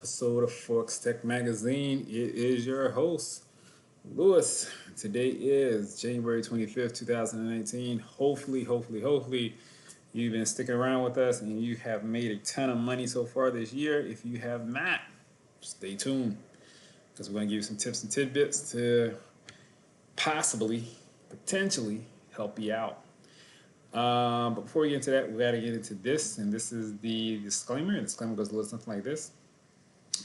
episode of Forex Tech Magazine. It is your host, Lewis. Today is January 25th, 2019. Hopefully, you've been sticking around with us and you have made a ton of money so far this year. If you have not, stay tuned because we're going to give you some tips and tidbits to potentially help you out. But before we get into that, we got to get into this, and this is the disclaimer. The disclaimer goes a little something like this.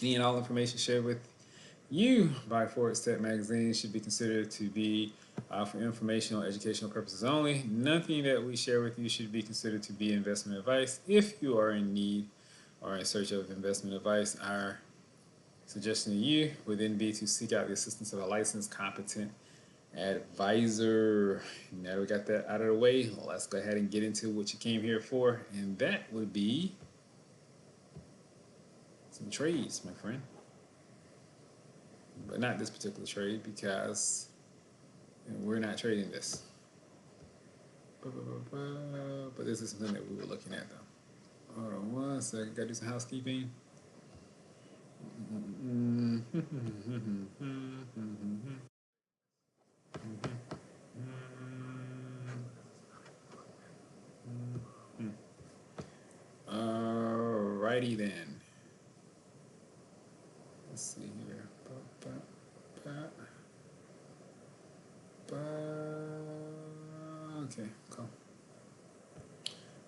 Any and all information shared with you by Forex Tech Magazine should be considered to be for informational, educational purposes only. Nothing that we share with you should be considered to be investment advice. If you are in need or in search of investment advice, our suggestion to you would then be to seek out the assistance of a licensed, competent advisor. Now that we got that out of the way, let's go ahead and get into what you came here for, and that would be some trades, my friend. But not this particular trade because we're not trading this. But this is something that we were looking at though. Hold on one second, gotta do some housekeeping. Alrighty then. Let's see here. Okay, cool.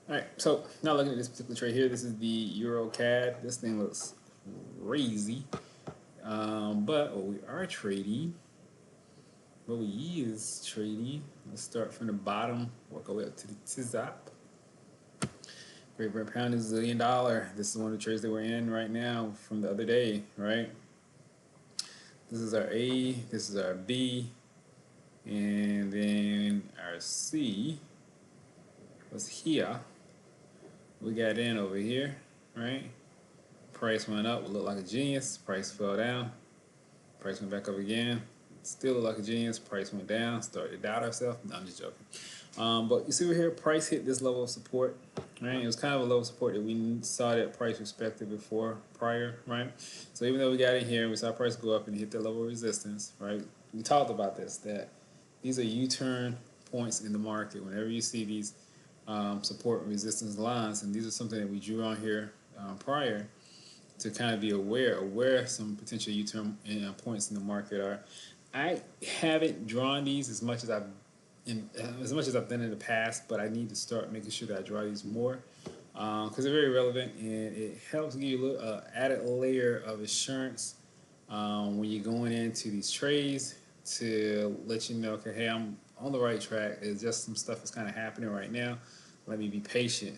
All right, so now looking at this particular trade here, this is the Euro CAD. This thing looks crazy, but what we are trading, what we is trading. Let's start from the bottom, work our way up to the top. Great British Pound is $1 zillion. This is one of the trades that we're in right now from the other day, right? This is our A, this is our B, and then our C was here. We got in over here, right? Price went up, looked like a genius. Price fell down. Price went back up again. Still looked like a genius. Price went down. Started to doubt ourselves. No, I'm just joking. But you see over here, price hit this level of support, right? It was kind of a level of support that we saw that price respected before, prior, right? So even though we got in here, we saw price go up and hit that level of resistance, right? We talked about this, that these are U-turn points in the market. Whenever you see these support and resistance lines, and these are something that we drew on here prior to kind of be aware of where some potential U-turn points in the market are. I haven't drawn these as much as I've done in the past, but I need to start making sure that I draw these more because they're very relevant and it helps give you a little added layer of assurance when you're going into these trades to let you know, okay, hey, I'm on the right track. It's just some stuff that's kind of happening right now. Let me be patient.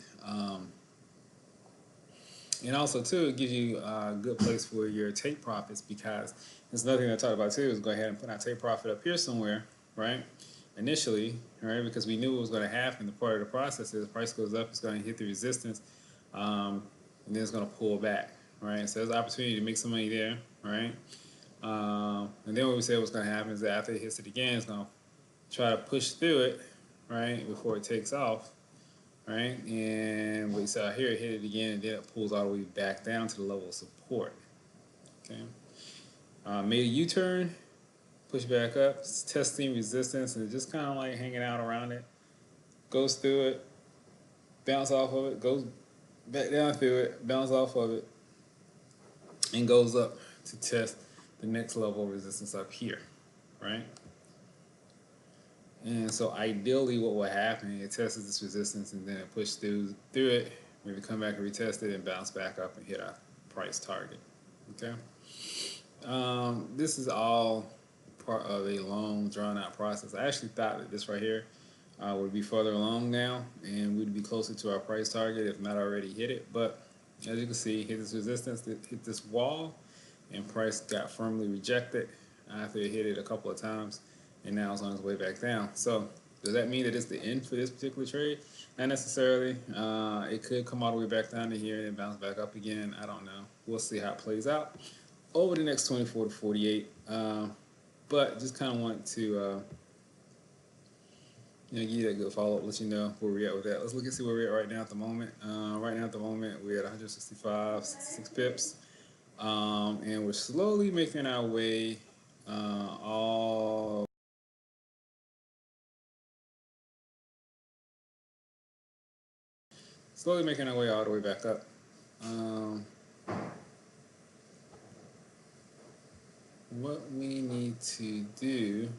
And also, too, it gives you a good place for your take profits because there's another thing I talked about, too, is go ahead and put our take profit up here somewhere, right? Initially, right, because we knew what was going to happen. The part of the process is the price goes up, it's going to hit the resistance, and then it's going to pull back, right? So there's an opportunity to make some money there, right? And then what we said was going to happen is that after it hits it again, it's going to try to push through it, right, before it takes off. Right, and we saw here it hit it again, and then it pulls all the way back down to the level of support. Okay, made a U-turn, push back up, it's testing resistance, and it's just kind of like hanging out around it. Goes through it, bounce off of it, goes back down through it, bounce off of it, and goes up to test the next level of resistance up here. Right. And so ideally what will happen, it tests this resistance and then it pushes through it, maybe come back and retest it and bounce back up and hit our price target. Okay. This is all part of a long drawn out process. I actually thought that this right here would be further along now and we'd be closer to our price target if not already hit it. But as you can see, hit this resistance, hit this wall, and price got firmly rejected after it hit it a couple of times. And now it's on its way back down. So does that mean that it's the end for this particular trade? Not necessarily. It could come all the way back down to here and bounce back up again. I don't know. We'll see how it plays out over the next 24 to 48. But just kind of want to give you that good follow-up, let you know where we're at with that. Let's look and see where we're at right now at the moment. Right now at the moment, we're at 165, 66 pips. And we're slowly making our way all slowly making our way all the way back up. Um, what we need to do,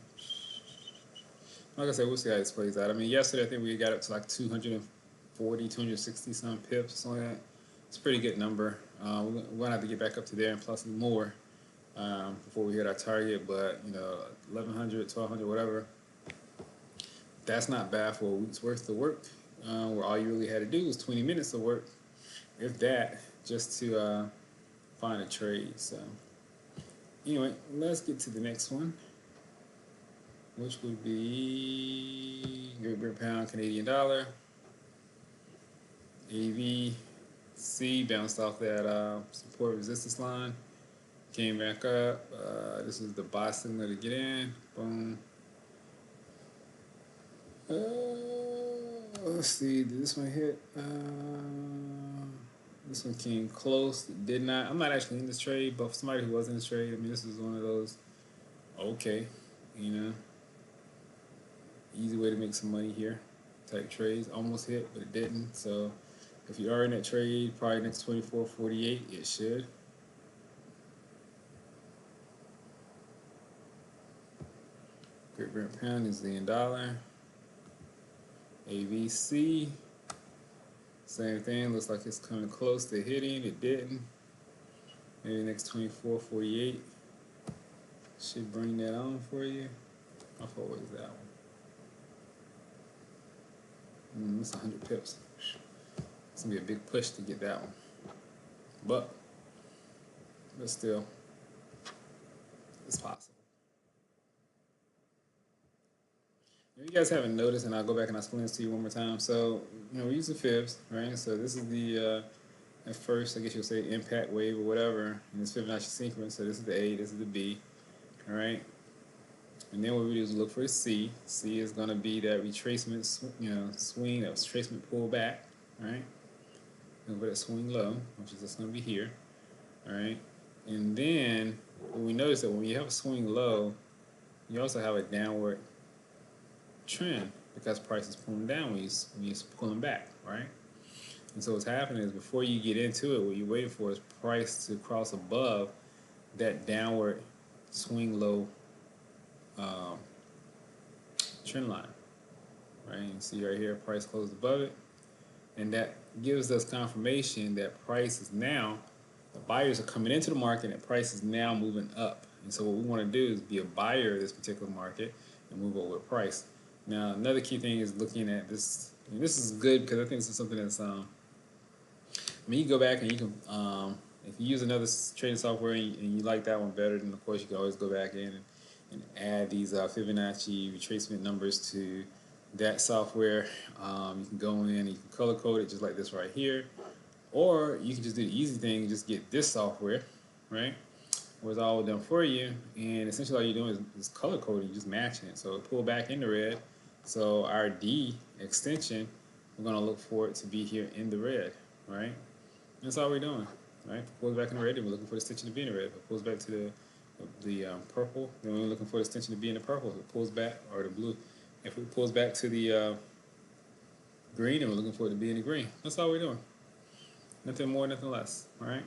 like I said, we'll see how this plays out. I mean, yesterday I think we got up to like 240, 260 some pips, something like that. It's a pretty good number. We're gonna have to get back up to there and plus more before we hit our target. But you know, 1100, 1200, whatever. That's not bad for a week's worth of work. Where all you really had to do was 20 minutes of work, if that, just to find a trade. So anyway, let's get to the next one, which would be Great Britain Pound, Canadian Dollar, AVC bounced off that support resistance line, came back up. This is the buy signal to get in. Boom. Let's see, did this one hit? This one came close, did not. I'm not actually in this trade, but for somebody who was in this trade, I mean, this is one of those, okay, you know, easy way to make some money here type trades. Almost hit, but it didn't. So if you are in that trade, probably next 24.48, it should. Great Britain Pound, New Zealand Dollar. AVC, same thing. Looks like it's coming close to hitting. It didn't. Maybe next 24.48 should bring that on for you. How far away is that one? It's 100 pips. It's gonna be a big push to get that one. But still, it's possible. If you guys haven't noticed, and I'll go back and I'll explain this to you one more time. So, you know, we're using fibs, right? So this is the at first, I guess you'll say impact wave or whatever, in this Fibonacci sequence. So this is the A, this is the B, all right? And then what we do is look for a C. C is going to be that retracement, you know, swing, that retracement pull back, right? Look for that swing low, which is just going to be here, all right? And then we notice that when you have a swing low, you also have a downward trend because price is pulling down when you're pulling back, right? And so what's happening is before you get into it, what you're waiting for is price to cross above that downward swing low um, trend line, right? You see right here, price closed above it, and that gives us confirmation that price is now, the buyers are coming into the market and price is now moving up. And so what we want to do is be a buyer of this particular market and move up with price. Now, another key thing is looking at this. I mean, this is good because I think this is something that's I mean, you go back and you can, if you use another trading software and you like that one better, then of course you can always go back in and add these Fibonacci retracement numbers to that software. You can go in and you can color code it just like this right here, or you can just do the easy thing and just get this software, right? Where it's all done for you, and essentially all you're doing is color coding, just matching it. So it pull back in the red. So our D extension, we're gonna look for it to be here in the red, right? That's all we're doing, right? If it pulls back in the red, then we're looking for the extension to be in the red. If it pulls back to the purple, then we're looking for the extension to be in the purple. If it pulls back, or the blue. If it pulls back to the green, then we're looking for it to be in the green. That's all we're doing. Nothing more, nothing less, all right?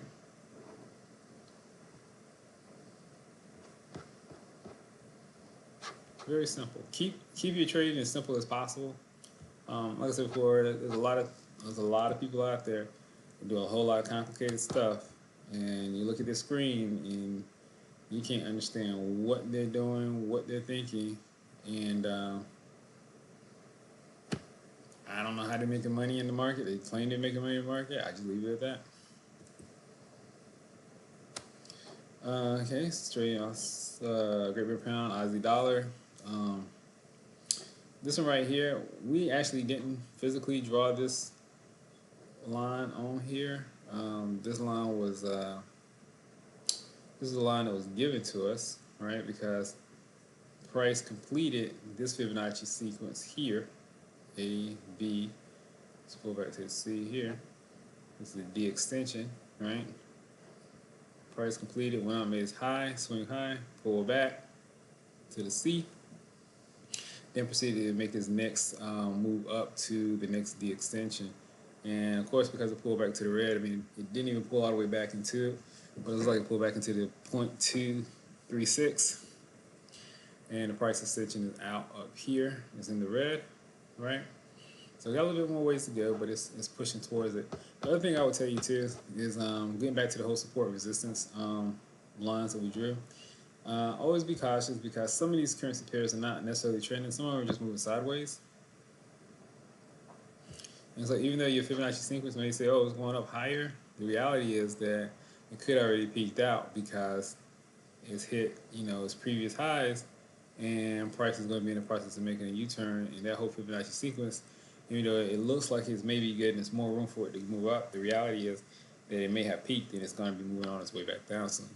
Very simple. Keep your trading as simple as possible. Like I said before, there's a lot of people out there who do a whole lot of complicated stuff, and you look at the screen and you can't understand what they're doing, what they're thinking, and I don't know how they're making money in the market. They claim they're making money in the market. I just leave it at that. Okay, straight off Great Britain Pound, Aussie Dollar. This one right here, we actually didn't physically draw this line on here. This line was this is a line that was given to us, right? Because price completed this Fibonacci sequence here, A, B. Let's go back to the C here. This is the D extension, right? price completed, went up, made its high, swing high, pull back to the C, then proceeded to make its next move up to the next D extension. And of course, because it pulled back to the red, I mean, it didn't even pull all the way back into it, but it was like it pulled back into the 0.236. And the price extension is out up here. It's in the red, right? So we got a little bit more ways to go, but it's pushing towards it. The other thing I would tell you too is getting back to the whole support resistance lines that we drew. Always be cautious because some of these currency pairs are not necessarily trending. Some of them are just moving sideways. And so even though your Fibonacci sequence may say, oh, it's going up higher, the reality is that it could already peaked out because it's hit, its previous highs, and price is going to be in the process of making a U-turn. And that whole Fibonacci sequence, even though it looks like it's maybe good and there's more room for it to move up, the reality is that it may have peaked and it's going to be moving on its way back down soon.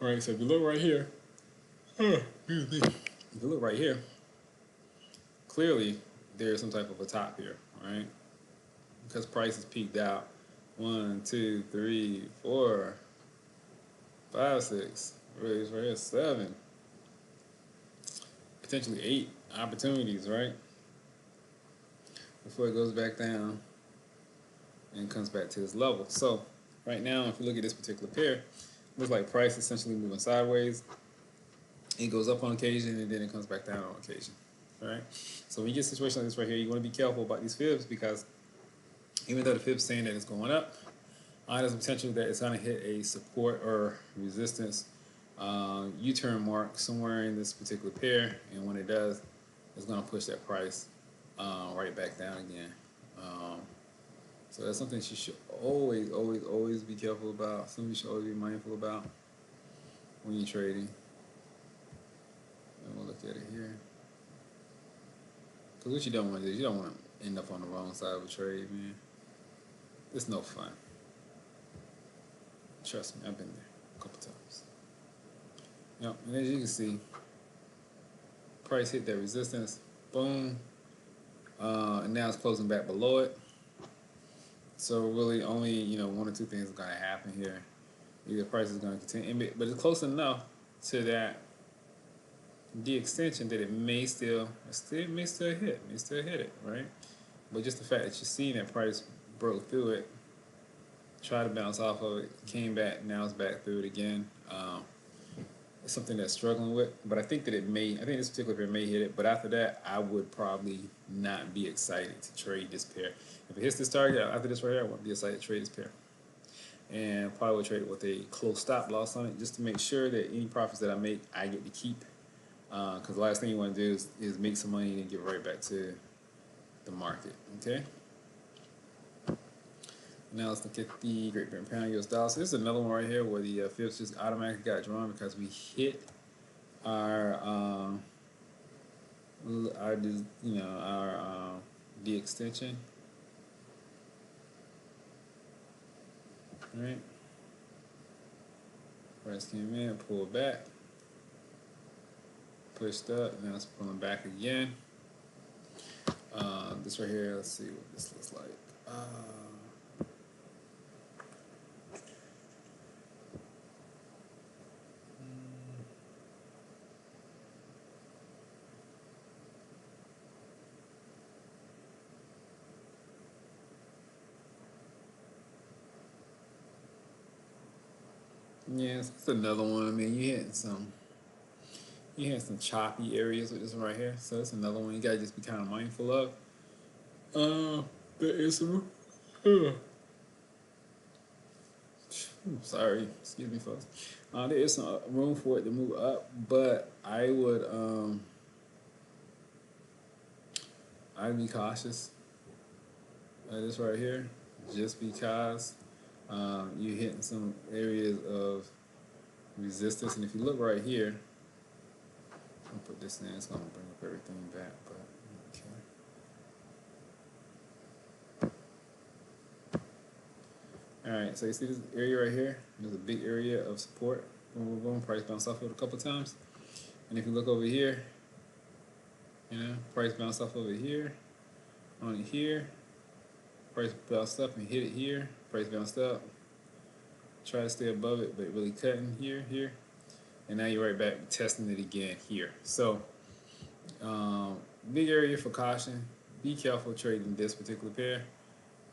All right, so if you look right here, if you look right here, clearly there's some type of a top here, all right? Because price has peaked out 1, 2, 3, 4, 5, 6, right here, 7, potentially 8 opportunities, right? Before it goes back down and comes back to this level. So right now, if you look at this particular pair, it looks like price essentially moving sideways. It goes up on occasion and then it comes back down on occasion, right? So when you get a situation like this right here, you want to be careful about these fibs because even though the fib's saying that it's going up, there's a potential that it's going to hit a support or resistance U-turn mark somewhere in this particular pair, and when it does, it's going to push that price right back down again. So that's something you should always be careful about. Something you should always be mindful about when you're trading. And we'll look at it here. Because what you don't want to do is you don't want to end up on the wrong side of a trade, man. It's no fun. Trust me, I've been there a couple times. Yep, and as you can see, price hit that resistance, boom, and now it's closing back below it. So really only, one or two things are going to happen here. Either price is going to continue, but it's close enough to that D extension that it may still hit it, right? But just the fact that you're seeing that price broke through it, tried to bounce off of it, came back, now it's back through it again. It's something that's struggling with, but I think this particular pair may hit it, but after that, I would probably not be excited to trade this pair. If it hits this target after this right here, I won't be excited to trade this pair. And probably would trade it with a close stop loss on it just to make sure that any profits that I make, I get to keep. Because the last thing you want to do is make some money and get right back to the market, okay? Now let's look at the Great Britain Pound US dollar. So this is another one right here where the fibs just automatically got drawn because we hit our D extension. All right. Price came in, pulled back, pushed up, now it's pulling back again. This right here, let's see what this looks like. Yes, it's another one. I mean, you had some choppy areas with this one right here, so it's another one you gotta just be kind of mindful of. There is some. Sorry, excuse me, folks. There is some room for it to move up, but I'd be cautious. This right here, just because you're hitting some areas of resistance, and if you look right here, I'll put this in. It's gonna bring up everything back, but okay. All right, so you see this area right here? There's a big area of support. Boom, boom, boom. Price bounced off of it a couple times, and if you look over here, price bounced off over here, on it here. Price bounced up and hit it here. Price bounced up, try to stay above it, but really cutting here, and now you're right back testing it again here. So big area for caution. Be careful trading this particular pair.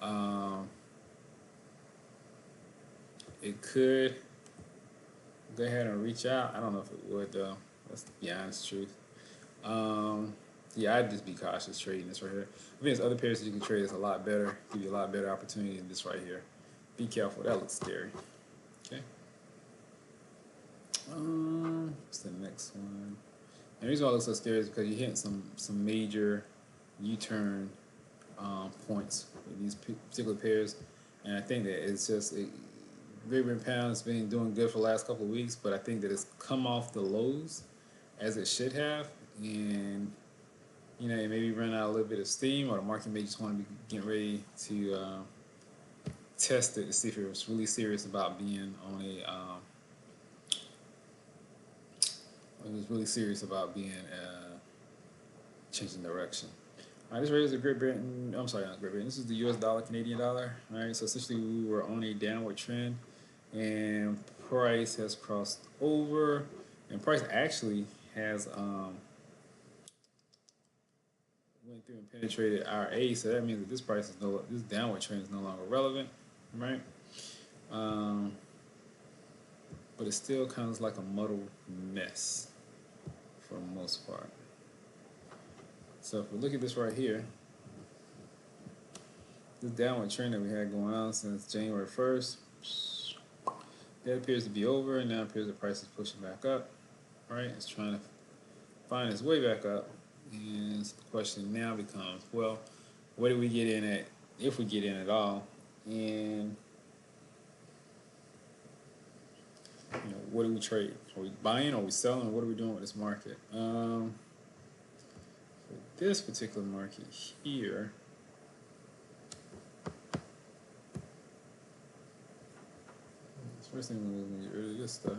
Um, it could go ahead and reach out. I don't know if it would though. That's the honest truth. Yeah, I'd just be cautious trading this right here. I mean, there's other pairs that you can trade that's a lot better, give you a lot better opportunity than this right here. Be careful. That looks scary. Okay. What's the next one? And the reason why it looks so scary is because you're hitting some major U-turn points with these particular pairs, and I think that it's just Great Britain pound has been doing good for the last couple of weeks, but I think that it's come off the lows as it should have, and you know, it maybe run out a little bit of steam, or the market may just want to be getting ready to test it to see if it was really serious about being on a it was really serious about being changing direction. All right, this rate is a Great Britain. I'm sorry, not Great Britain. This is the U.S. dollar, Canadian dollar. All right, so essentially we were on a downward trend, and price has crossed over, and price actually has went through and penetrated our A. So that means that this downward trend is no longer relevant, right? Um, but it still kind of like a muddled mess for the most part. So if we look at this right here, this downward trend that we had going on since January 1st, that appears to be over, and now it appears the price is pushing back up, right? It's trying to find its way back up, and the question now becomes, well, where do we get in at, if we get in at all, and you know, what do we trade? Are we buying? Are we selling? What are we doing with this market? For this particular market here, first thing we're going to get rid of this stuff.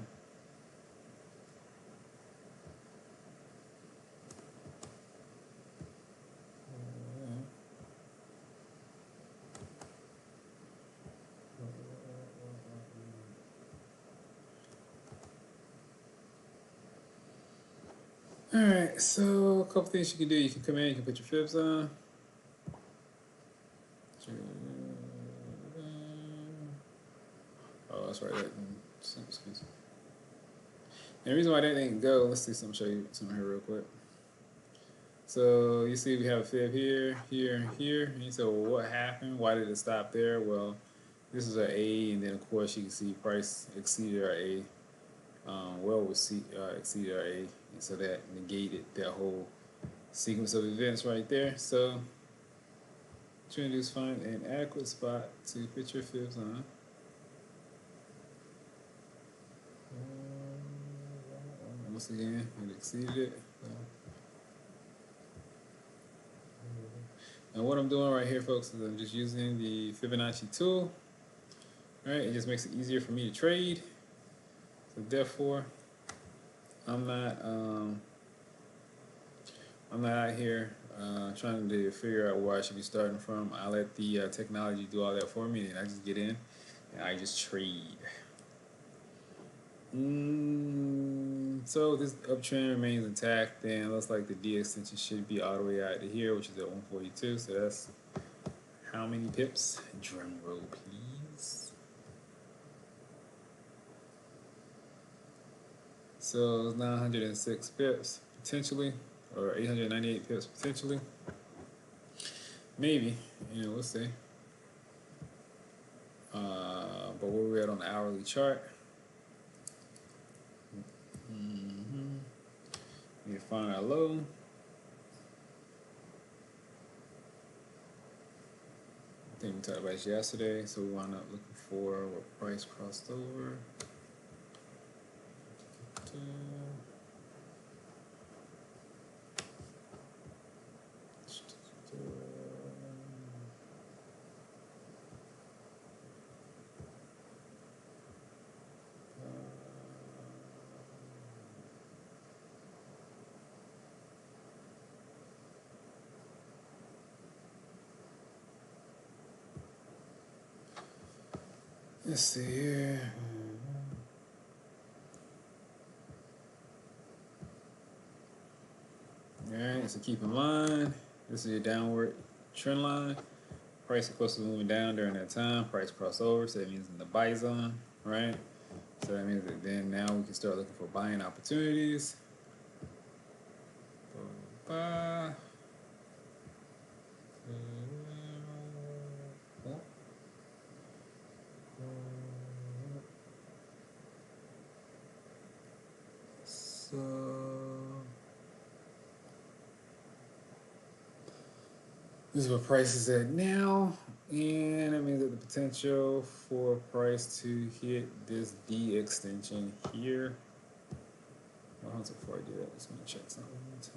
All right, so a couple things you can do. You can come in, you can put your fibs on. Oh, that's right. Excuse me. And the reason why that didn't go, let's see something, show you something here real quick. So you see we have a fib here, here, and here. And you say, well, what happened? Why did it stop there? Well, this is our A, and then of course you can see price exceeded our A. Exceeded our A, and so that negated that whole sequence of events right there. So what you're gonna do is find an adequate spot to put your fibs on. Once again, it exceeded it. And what I'm doing right here, folks, is I'm just using the Fibonacci tool. All right, it just makes it easier for me to trade. So therefore, I'm not out here trying to figure out where I should be starting from. I let the technology do all that for me, and I just get in and I just trade. So this uptrend remains intact, then it looks like the D extension should be all the way out to here, which is at 142. So that's how many pips? Drum roll, please. So it's 906 pips potentially, or 898 pips potentially. Maybe, you know, we'll see. But where we're at on the hourly chart. We find our low. I think we talked about this yesterday, so we wound up looking for what price crossed over. Let's see here. Alright, so keep in mind, this is your downward trend line. Price, of course, is moving down during that time. Price crossover, so that means in the buy zone, right? So that means that then now we can start looking for buying opportunities. Buy. So this is where price is at now, and that means that the potential for price to hit this D extension here. Well, how before I do that, I just want to check something one time.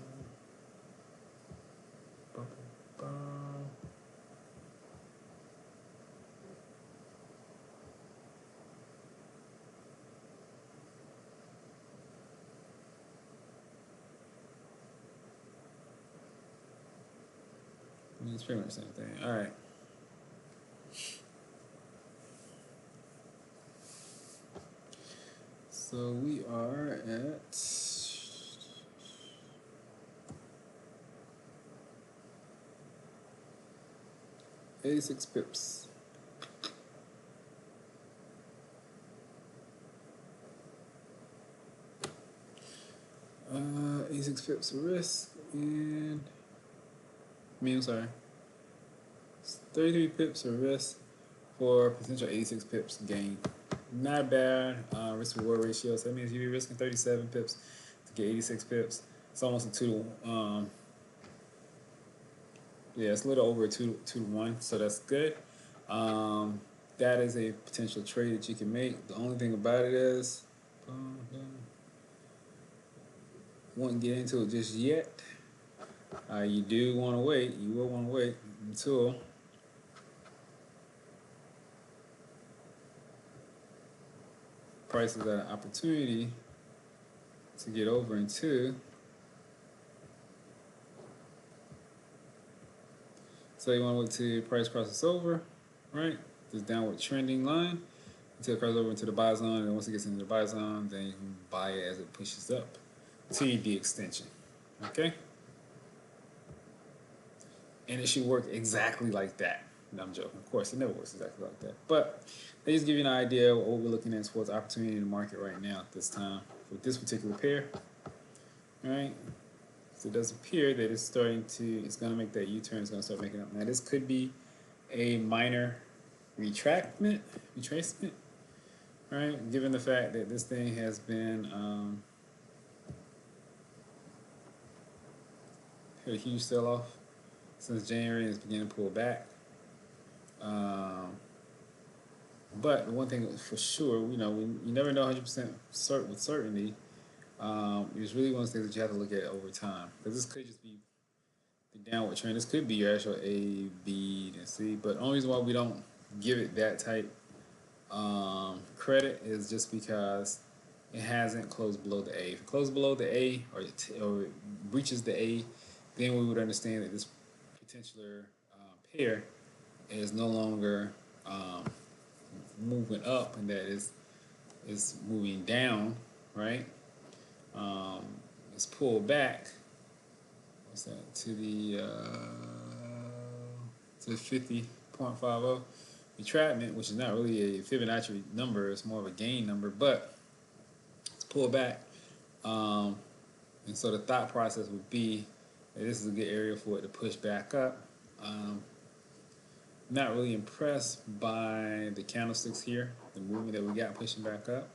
It's pretty much the same thing. All right. So we are at 86 pips. Uh, 86 pips of risk, and I'm sorry, 33 pips of risk for potential 86 pips gain. Not bad risk reward ratio. So that means you'd be risking 37 pips to get 86 pips. It's almost a 2 to yeah, it's a little over a 2 to 1, so that's good. That is a potential trade that you can make. The only thing about it is, won't get into it just yet. You do want to wait. You will want to wait until price is at an opportunity to get over into. So you want to wait till price crosses over, right? This downward trending line until it crosses over into the buy zone, and once it gets into the buy zone, then you can buy it as it pushes up to the extension. Okay? And it should work exactly like that. No, I'm joking. Of course, it never works exactly like that. But they just give you an idea of what we're looking at towards opportunity in the market right now at this time for this particular pair. All right? So it does appear that it's going to make that U-turn. It's going to start making up. Now, this could be a minor retracement, right? Given the fact that this thing has been had a huge sell-off since January and it's beginning to pull back. But the one thing for sure, you never know 100% with certainty. It's really one of those things that you have to look at over time, because this could just be the downward trend. This could be your actual A, B, and C. But the only reason why we don't give it that type credit is just because it hasn't closed below the A. If it closed below the A or it breaches the A, then we would understand that this potential pair is no longer moving up and that is moving down, right? It's pulled back. What's that? To the 50.50 retracement, which is not really a Fibonacci number. It's more of a gain number, but it's pulled back. And so the thought process would be that this is a good area for it to push back up. Not really impressed by the candlesticks here, the movement that we got pushing back up.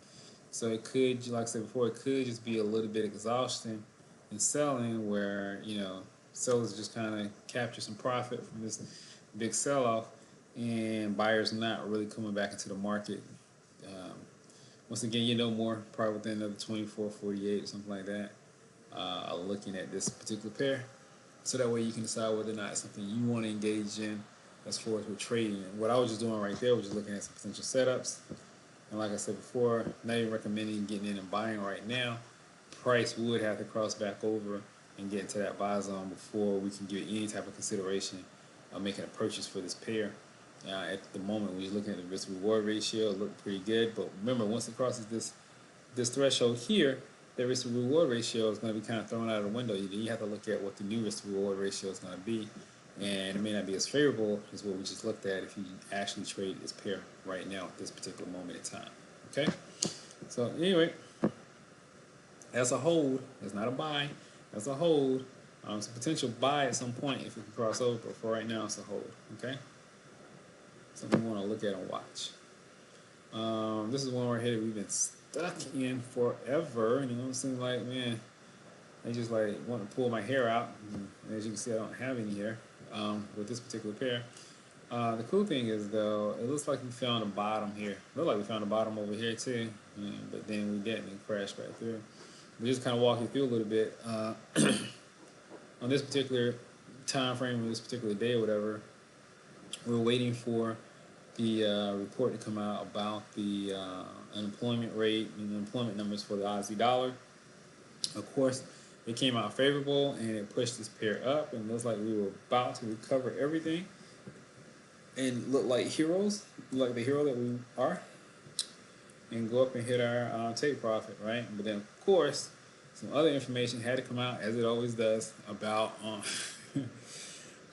So it could, like I said before, it could just be a little bit of exhaustion in selling where, sellers just kind of capture some profit from this big sell-off and buyers not really coming back into the market. Once again, more probably within another 24, 48 or something like that, looking at this particular pair. So that way you can decide whether or not it's something you want to engage in as far as with trading. And what I was just doing right there was just looking at some potential setups. And like I said before, not even recommending getting in and buying right now. Price would have to cross back over and get into that buy zone before we can give any type of consideration of making a purchase for this pair. At the moment, when you're looking at the risk reward ratio, it looked pretty good. But remember, once it crosses this threshold here, the risk reward ratio is going to be kind of thrown out of the window. Then you have to look at what the new risk reward ratio is going to be, and it may not be as favorable as what we just looked at if you actually trade this pair right now at this particular moment in time. Okay, so anyway, as a hold, it's not a buy. As a hold, it's a potential buy at some point if it can cross over, but for right now, it's a hold. Okay, something we want to look at and watch. This is one right here that we've been stuck in forever. You know, it seems like, man, I just like want to pull my hair out. And as you can see, I don't have any hair with this particular pair. The cool thing is, though, it looks like we found a bottom here. It looks like we found a bottom over here, too. But then we didn't and crashed back through. We just kind of walk you through a little bit. On this particular time frame, or this particular day or whatever, we're waiting for the report to come out about the unemployment rate and the employment numbers for the Aussie dollar. Of course, it came out favorable and it pushed this pair up, and it looks like we were about to recover everything and look like heroes, like the hero that we are, and go up and hit our take profit, right? But then, of course, some other information had to come out, as it always does, about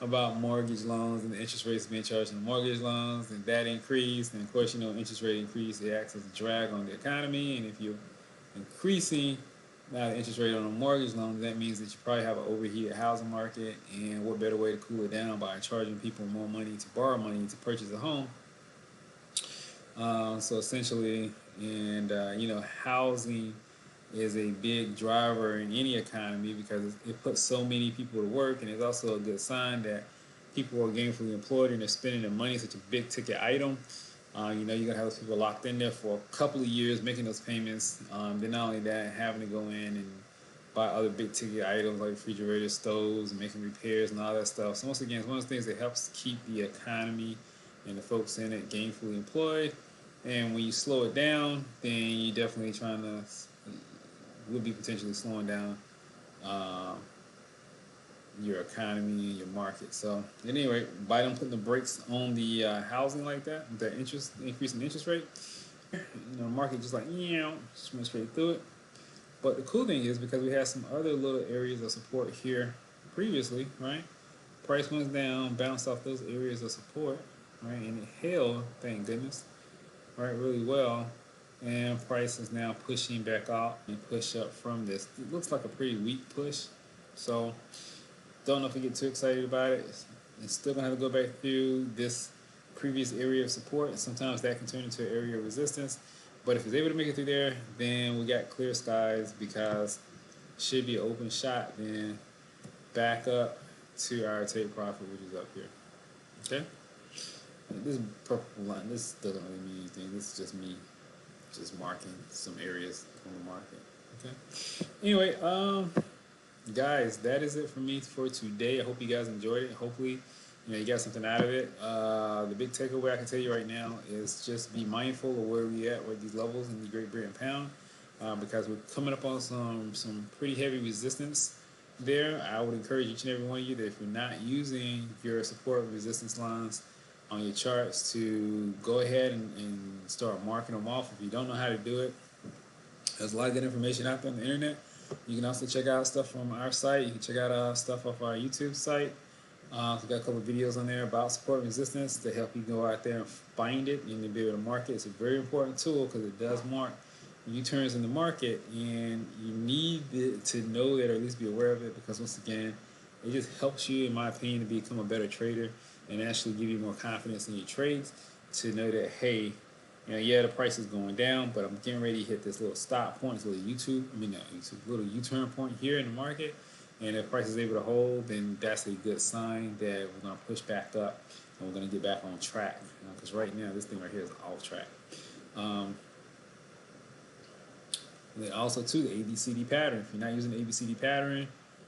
about mortgage loans and the interest rates being charged on mortgage loans, and that increased. And of course, you know, interest rate increase, it acts as a drag on the economy. And if you're increasing now the interest rate on a mortgage loan, that means that you probably have an overheated housing market. And what better way to cool it down by charging people more money to borrow money to purchase a home? So essentially, and you know, housing is a big driver in any economy because it puts so many people to work, and it's also a good sign that people are gainfully employed and they're spending their money. Such a big ticket item. You know, you're gonna have those people locked in there for a couple of years making those payments. Then not only that, having to go in and buy other big ticket items like refrigerators, stoves, and making repairs and all that stuff. So once again, it's one of those things that helps keep the economy and the folks in it gainfully employed. And when you slow it down, then you definitely trying to would be potentially slowing down your economy and your market. So anyway, by them putting the brakes on the housing like that, the increase in interest rate, you know, the market just like just went straight through it. But the cool thing is, because we had some other little areas of support here previously, right? Price went down, bounced off those areas of support, right? And it held, thank goodness, right, really well. And price is now pushing back out and push up from this. It looks like a pretty weak push. So don't know if we get too excited about it. It's still gonna have to go back through this previous area of support, and sometimes that can turn into an area of resistance. But if it's able to make it through there, then we got clear skies, because it should be an open shot then back up to our take profit, which is up here. Okay? This purple line, this doesn't really mean anything. This is just me just marking some areas on the market. Okay. Anyway, guys, that is it for me for today. I hope you guys enjoyed it. Hopefully, you know, you got something out of it. The big takeaway I can tell you right now is just be mindful of where we at with these levels in the Great Britain pound, because we're coming up on some pretty heavy resistance there. I would encourage each and every one of you that if you're not using your support resistance lines on your charts, to go ahead and start marking them off. If you don't know how to do it, there's a lot of good information out there on the internet. You can also check out stuff from our site. You can check out stuff off our YouTube site. We've got a couple of videos on there about support and resistance to help you go out there and find it and be able to mark it. It's a very important tool because it does mark U-turns in the market, and you need to know that, or at least be aware of it, because once again, it just helps you, in my opinion, to become a better trader and actually give you more confidence in your trades, to know that, hey, you know, yeah, the price is going down, but I'm getting ready to hit this little stop point, this little U-turn point here in the market, and if price is able to hold, then that's a good sign that we're going to push back up and we're going to get back on track. Because right now, this thing right here is off track. And then also, too, the ABCD pattern. If you're not using the ABCD pattern,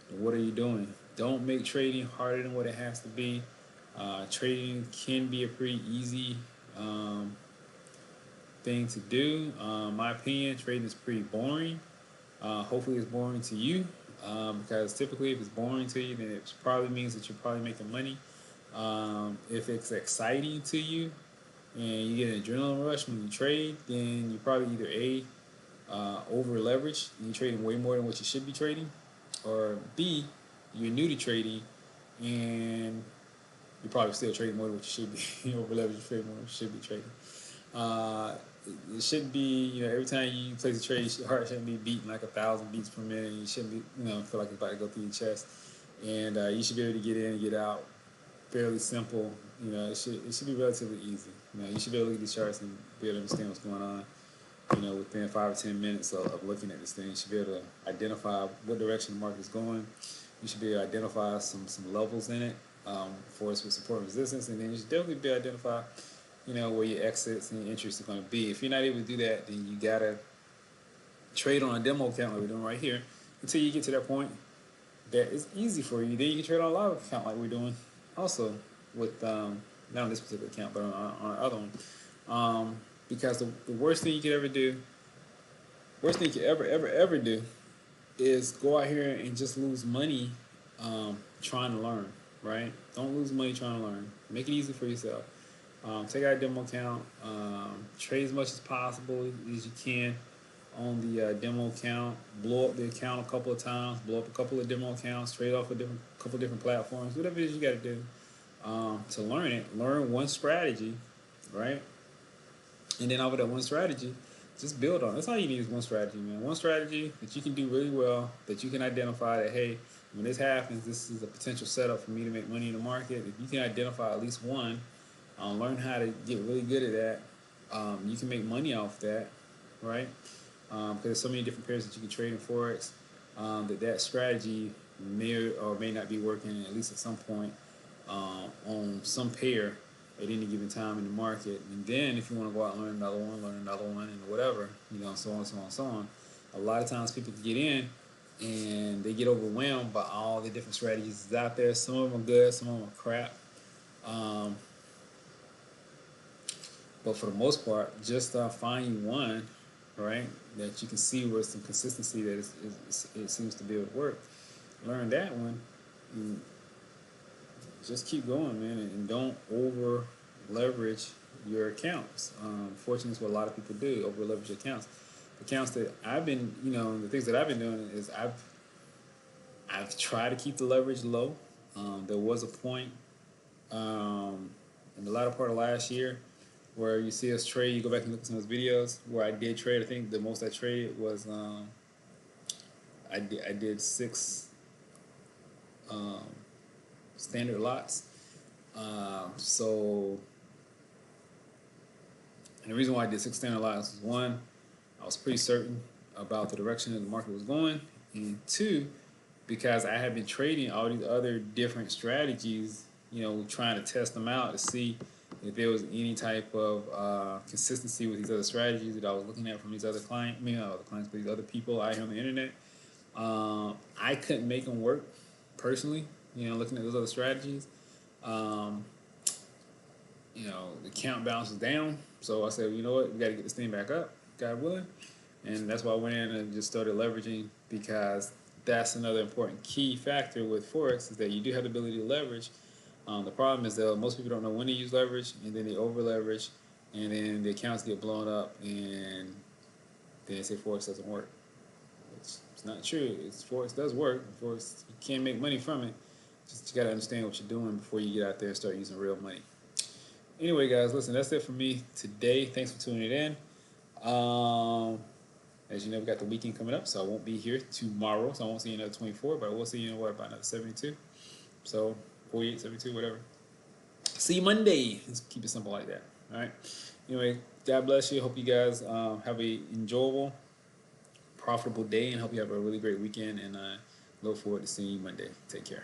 then what are you doing? Don't make trading harder than what it has to be. Trading can be a pretty easy thing to do. My opinion, trading is pretty boring. Hopefully it's boring to you, because typically if it's boring to you, then it probably means that you're probably making money. If it's exciting to you and you get an adrenaline rush when you trade, then you probably either over leveraged and you're trading way more than what you should be trading, or B, you're new to trading and you're probably still trading more than what you should be. Over leveraged, trading more than what you should be trading. Uh, it shouldn't be, every time you place a trade, your heart shouldn't be beating like 1,000 beats per minute. You shouldn't be, feel like it's about to go through your chest. And you should be able to get in and get out fairly simple. It should be relatively easy. You should be able to look at the charts and be able to understand what's going on. Within 5 or 10 minutes of looking at this thing, you should be able to identify what direction the market is going. You should be able to identify some levels in it for its support and resistance, and then you should definitely be able to identify, where your exits and your entries are going to be. If you're not able to do that, then you gotta trade on a demo account like we're doing right here until you get to that point that is easy for you. Then you can trade on a live account like we're doing also with not on this particular account, but on our other one. Because the worst thing you could ever do, worst thing you could ever do, is go out here and just lose money trying to learn. Right? Don't lose money trying to learn. Make it easy for yourself. Take out a demo account. Trade as much as possible as you can on the demo account. Blow up the account a couple of times. Blow up a couple of demo accounts. Trade off a couple different platforms. Whatever it is you got to do to learn it. Learn one strategy, right? And then off of that one strategy, just build on it. That's all you need is one strategy, man. One strategy that you can do really well, that you can identify that, hey, when this happens, this is a potential setup for me to make money in the market. If you can identify at least one, learn how to get really good at that. You can make money off that, right? Because there's so many different pairs that you can trade in Forex that strategy may or may not be working, at least at some point, on some pair at any given time in the market. And then if you want to go out and learn another one, and whatever, so on, so on, so on. A lot of times people get in and they get overwhelmed by all the different strategies out there. Some of them are good, some of them are crap. But for the most part, just find you one, right, that you can see with some consistency that it seems to be able to work. Learn that one, and just keep going, man, and don't over leverage your accounts. Fortunately, it's what a lot of people do, over leverage accounts. Accounts that I've been, the things that I've been doing is I've tried to keep the leverage low. There was a point in the latter part of last year where you see us trade. You go back and look at some of those videos where I did trade. I think the most I traded was I did 6 standard lots. So, and the reason why I did 6 standard lots was, one, I was pretty certain about the direction that the market was going, and 2, because I had been trading all these other different strategies, trying to test them out to see if there was any type of consistency with these other strategies that I was looking at from these other clients, not other clients, but these other people out here on the internet. I couldn't make them work personally, looking at those other strategies. The account balance was down, so I said, you know what, we got to get this thing back up, God willing. And that's why I went in and just started leveraging, because that's another important key factor with Forex, is that you do have the ability to leverage. The problem is that most people don't know when to use leverage, and then they over leverage, and then the accounts get blown up, and then they say Forex doesn't work. It's not true. Forex does work. Forex, you can't make money from it. Just you got to understand what you're doing before you get out there and start using real money. Anyway, guys, listen, that's it for me today. Thanks for tuning in. As you know, we got the weekend coming up, so I won't be here tomorrow. So I won't see you another 24, but I will see you in about another 72. So 48, 72, whatever. See you Monday. Let's keep it simple like that. All right. Anyway, God bless you. Hope you guys have a enjoyable, profitable day, and hope you have a really great weekend. And look forward to seeing you Monday. Take care.